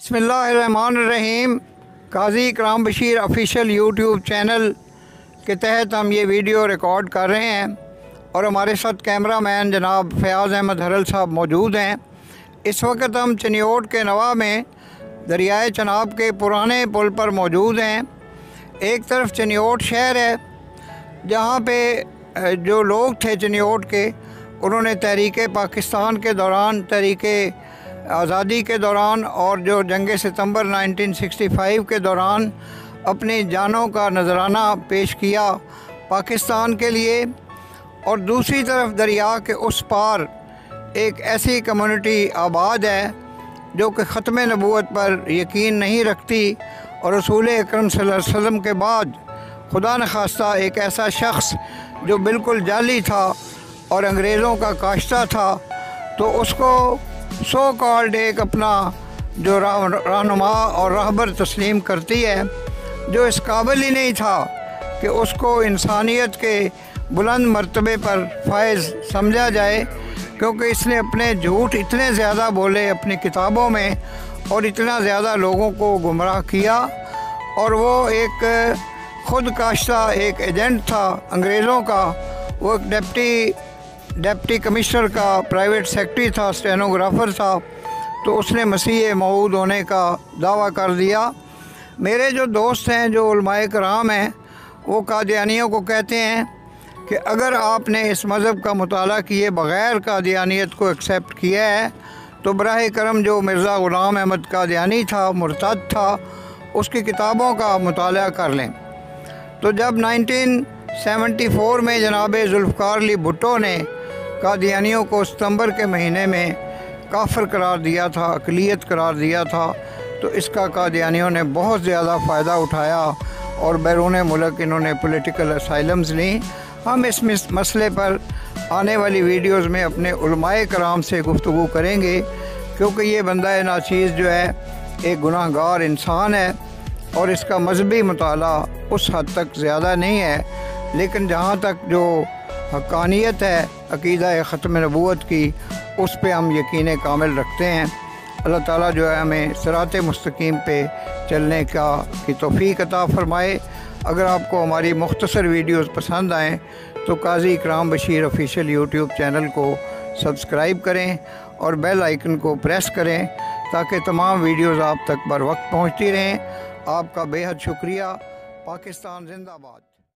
बिस्मिल्लाहिर्रहमानिर्रहीम। काजी इकराम Bashir official YouTube channel के तहत हम ये वीडियो रिकॉर्ड कर रहे हैं और हमारे साथ कैमरा मैन जनाब फ़याज़ अहमद हरल साहब मौजूद हैं। इस वक्त हम चनियोट के नवा में दरियाए चनाब के पुराने पुल पर मौजूद हैं। एक तरफ चनियोट शहर है जहाँ पे जो लोग थे चनियोट के, उन्होंने तहरीक पाकिस्तान के दौरान, तहरीक आज़ादी के दौरान और जो जंग सितंबर 1965 के दौरान अपनी जानों का नजराना पेश किया पाकिस्तान के लिए। और दूसरी तरफ दरिया के उस पार एक ऐसी कम्युनिटी आबाद है जो कि ख़त्म नबूवत पर यकीन नहीं रखती और रसूल अकरम सल्लल्लाहु अलैहि वसल्लम के बाद खुदा न खास्ता एक ऐसा शख्स जो बिल्कुल जाली था और अंग्रेज़ों का काश्ता था, तो उसको सो कॉल्ड एक अपना जो रहनुमा और रहबर तस्लीम करती है, जो इस काबिल ही नहीं था कि उसको इंसानियत के बुलंद मर्तबे पर फायज़ समझा जाए, क्योंकि इसने अपने झूठ इतने ज़्यादा बोले अपनी किताबों में और इतना ज़्यादा लोगों को गुमराह किया। और वो एक ख़ुद काश्ता एक एजेंट था अंग्रेज़ों का, वो एक डिप्टी कमिश्नर का प्राइवेट सेक्रेटरी था, स्टेनोग्राफ़र था, तो उसने मसीह मऊद होने का दावा कर दिया। मेरे जो दोस्त हैं, जो उलमाए कराम हैं, वो कादियानियों को कहते हैं कि अगर आपने इस मज़हब का मुताला किए बग़ैर कादियानियत को एक्सेप्ट किया है तो बराह करम जो मिर्ज़ा ग़ुलाम अहमद कादियानी था, मुर्तद था, उसकी किताबों का मुताला कर लें। तो जब 1974 में जनाब ज़ुल्फ़िकार अली भुट्टो ने कादियानियों को सितंबर के महीने में काफिर करार दिया था, अक़लियत करार दिया था, तो इसका कादियानियों ने बहुत ज़्यादा फ़ायदा उठाया और बैरून मुल्क इन्होंने पॉलिटिकल असाइलम्स ली। हम इस मसले पर आने वाली वीडियोज़ में अपने उलमाए कराम से गुफ्तगू करेंगे, क्योंकि ये बंदा नाचीज़ जो है एक गुनाहगार इंसान है और इसका मजहबी मुताला उस हद तक ज़्यादा नहीं है, लेकिन जहाँ तक जो हक़ानियत है अक़ीदा ख़त्म नबूवत की, उस पे हम यकीन कामिल रखते हैं। अल्लाह ताला जो है हमें सिरात मुस्तकीम पे चलने की तौफ़ीक़ अता फ़रमाए। अगर आपको हमारी मुख्तसर वीडियोज़ पसंद आएँ तो काजी इकराम बशीर ऑफिशियल यूट्यूब चैनल को सब्सक्राइब करें और बेल आइकन को प्रेस करें ताकि तमाम वीडियोज़ आप तक बर वक्त पहुँचती रहें। आपका बेहद शुक्रिया। पाकिस्तान जिंदाबाद।